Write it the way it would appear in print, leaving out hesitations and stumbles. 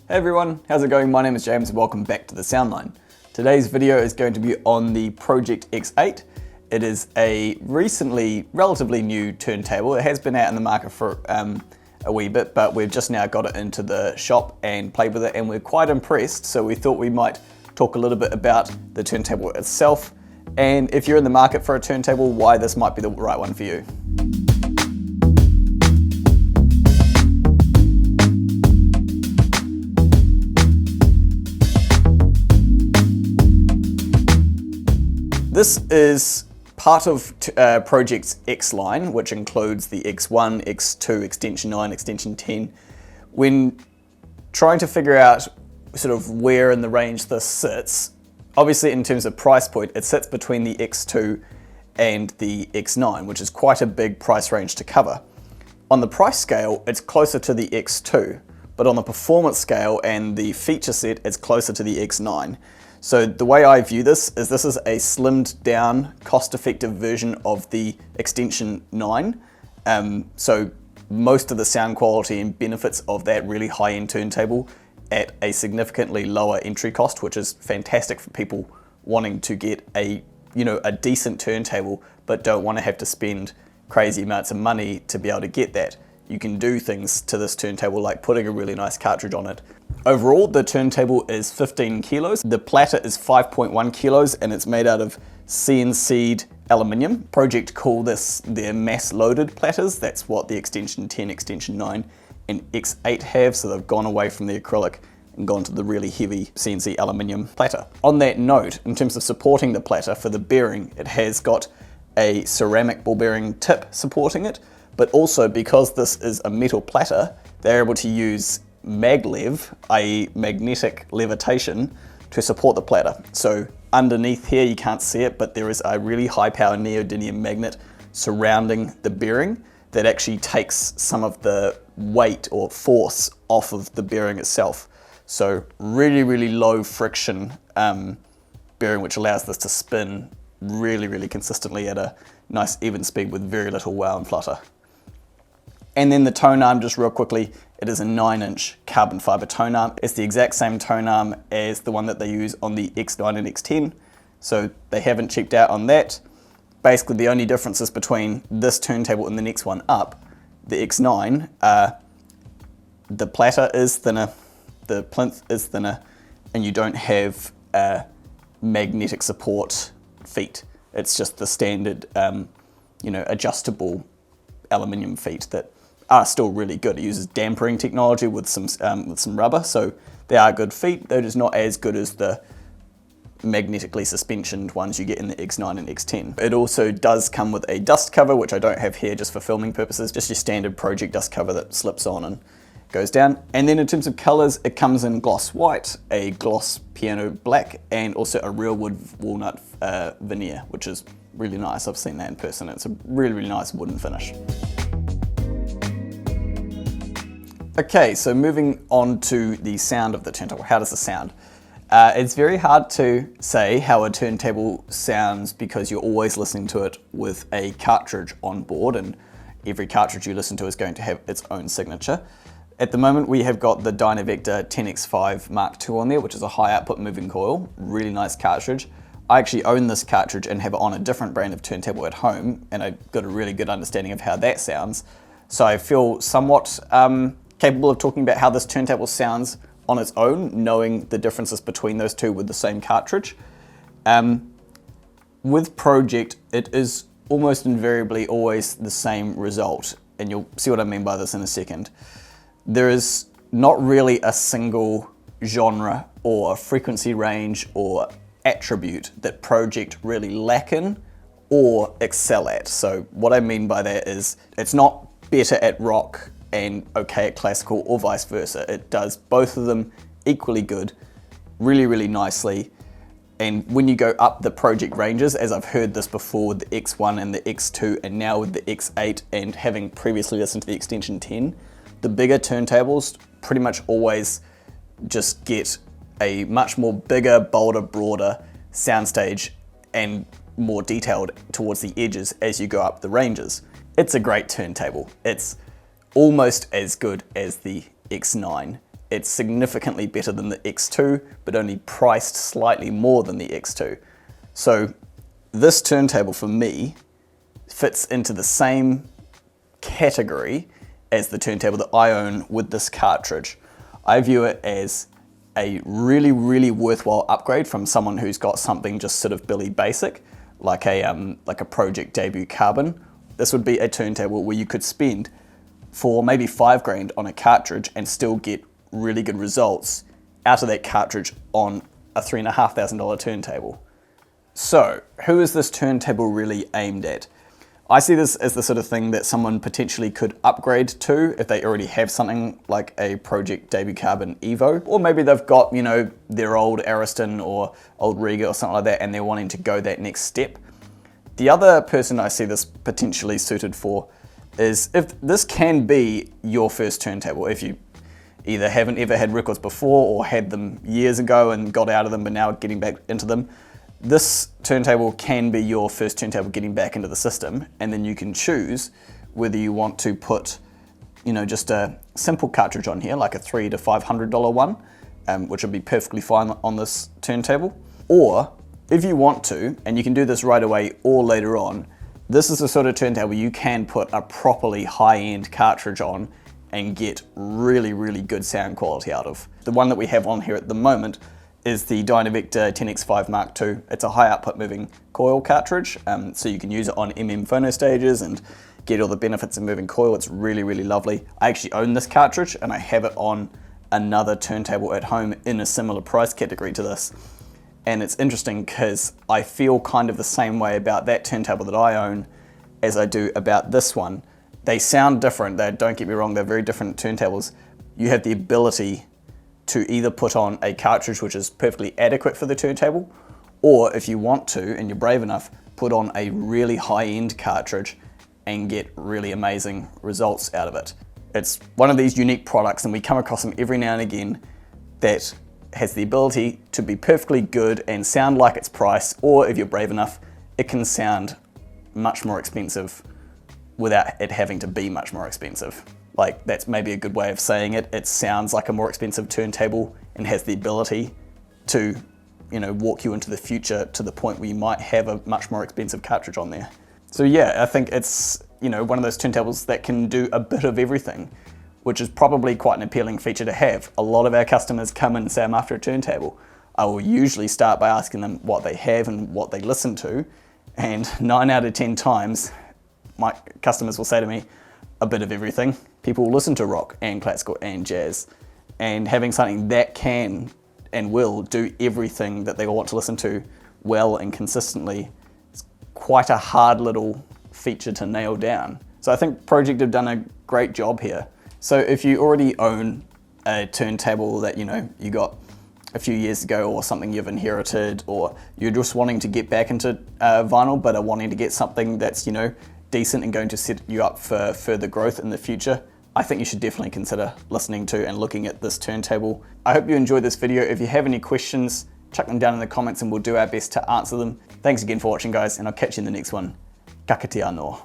Hey everyone, how's it going? My name is James and welcome back to the Soundline. Today's video is going to be on the Pro-Ject X8. It is a relatively new turntable. It has been out in the market for a wee bit, but we've just now got it into the shop and played with it and we're quite impressed, so we thought we might talk a little bit about the turntable itself, and if you're in the market for a turntable, why this might be the right one for you. This is part of Pro-Ject's X line, which includes the X1, X2, Extension 9, Extension 10. When trying to figure out sort of where in the range this sits, obviously in terms of price point, it sits between the X2 and the X9, which is quite a big price range to cover. On the price scale, it's closer to the X2, but on the performance scale and the feature set, it's closer to the X9. So the way I view this is a slimmed down, cost-effective version of the Extension 9. So most of the sound quality and benefits of that really high-end turntable at a significantly lower entry cost, which is fantastic for people wanting to get a decent turntable, but don't want to have to spend crazy amounts of money to be able to get that. You can do things to this turntable like putting a really nice cartridge on it. Overall, the turntable is 15 kilos. The platter is 5.1 kilos and it's made out of CNC'd aluminium. Pro-Ject call this their mass-loaded platters. That's what the Extension 10, Extension 9 and X8 have, so they've gone away from the acrylic and gone to the really heavy CNC aluminium platter. On that note, in terms of supporting the platter for the bearing, it has got a ceramic ball bearing tip supporting it, but also because this is a metal platter, they're able to use maglev, i.e. magnetic levitation, to support the platter. So underneath here, you can't see it, but there is a really high power neodymium magnet surrounding the bearing that actually takes some of the weight or force off of the bearing itself. So really low friction bearing, which allows this to spin really consistently at a nice even speed with very little wow and flutter. And then the tone arm, just real quickly, it is a 9-inch carbon fiber tone arm. It's the exact same tone arm as the one that they use on the X9 and X10, so they haven't cheaped out on that. Basically, the only differences between this turntable and the next one up, the X9, the platter is thinner, the plinth is thinner, and you don't have magnetic support feet. It's just the standard, adjustable aluminium feet that are still really good. It uses dampering technology with some rubber, so they are good feet. They're just not as good as the magnetically suspensioned ones you get in the X9 and X10. It also does come with a dust cover, which I don't have here just for filming purposes, just your standard Pro-Ject dust cover that slips on and goes down. And then in terms of colors, it comes in gloss white, a gloss piano black, and also a real wood walnut veneer, which is really nice. I've seen that in person. It's a really nice wooden finish. Okay, so moving on to the sound of the turntable. How does it sound? It's very hard to say how a turntable sounds because you're always listening to it with a cartridge on board, and every cartridge you listen to is going to have its own signature. At the moment, we have got the Dynavector 10X5 Mark II on there, which is a high output moving coil, really nice cartridge. I actually own this cartridge and have it on a different brand of turntable at home, and I've got a really good understanding of how that sounds. So I feel somewhat capable of talking about how this turntable sounds on its own, knowing the differences between those two with the same cartridge. With Pro-Ject, it is almost invariably always the same result, and you'll see what I mean by this in a second. There is not really a single genre or frequency range or attribute that Pro-Ject really lack in or excel at. So what I mean by that is it's not better at rock and okay at classical or vice versa. It does both of them equally good, really nicely. And when you go up the Pro-Ject ranges, as I've heard this before with the X1 and the X2 and now with the X8 and having previously listened to the Extension 10, the bigger turntables pretty much always just get a much more bigger, bolder, broader soundstage and more detailed towards the edges as you go up the ranges. It's a great turntable. It's almost as good as the X9 it's significantly better than the X2, but only priced slightly more than the X2. So this turntable for me fits into the same category as the turntable that I own with this cartridge. I view it as a really, really worthwhile upgrade from someone who's got something just sort of Billy basic, like a Pro-Ject debut carbon. This would be a turntable where you could spend for maybe $5 on a cartridge and still get really good results out of that cartridge on a $3,500 turntable. So, who is this turntable really aimed at? I see this as the sort of thing that someone potentially could upgrade to if they already have something like a Pro-Ject debut carbon Evo, or maybe they've got, you know, their old Ariston or old Riga or something like that, and they're wanting to go that next step. The other person I see this potentially suited for is if this can be your first turntable, if you either haven't ever had records before or had them years ago and got out of them but now getting back into them. This turntable can be your first turntable getting back into the system, and then you can choose whether you want to put, you know, just a simple cartridge on here, like a $300 to $500 one, which would be perfectly fine on this turntable. Or if you want to, and you can do this right away or later on, this is the sort of turntable you can put a properly high-end cartridge on and get really, really good sound quality out of. The one that we have on here at the moment is the Dynavector 10X5 Mark II. It's a high output moving coil cartridge, so you can use it on phono stages and get all the benefits of moving coil. It's really, really lovely. I actually own this cartridge and I have it on another turntable at home in a similar price category to this. And it's interesting because I feel kind of the same way about that turntable that I own as I do about this one. They sound different. Don't get me wrong, they're very different turntables. You have the ability to either put on a cartridge which is perfectly adequate for the turntable, or if you want to, and you're brave enough, put on a really high-end cartridge and get really amazing results out of it. It's one of these unique products, and we come across them every now and again, that has the ability to be perfectly good and sound like its price, or if you're brave enough, it can sound much more expensive without it having to be much more expensive. Like, that's maybe a good way of saying it. It sounds like a more expensive turntable and has the ability to, you know, walk you into the future to the point where you might have a much more expensive cartridge on there. So yeah, I think it's, you know, one of those turntables that can do a bit of everything, which is probably quite an appealing feature to have. A lot of our customers come in and say, I'm after a turntable. I will usually start by asking them what they have and what they listen to, and 9 out of 10 times, my customers will say to me, a bit of everything. People will listen to rock and classical and jazz, and having something that can and will do everything that they want to listen to well and consistently is quite a hard little feature to nail down. So I think Pro-Ject have done a great job here. So if you already own a turntable that, you know, you got a few years ago, or something you've inherited, or you're just wanting to get back into vinyl but are wanting to get something that's, you know, decent and going to set you up for further growth in the future, I think you should definitely consider listening to and looking at this turntable. I hope you enjoyed this video. If you have any questions, chuck them down in the comments and we'll do our best to answer them. Thanks again for watching, guys, and I'll catch you in the next one. Ka kite anō.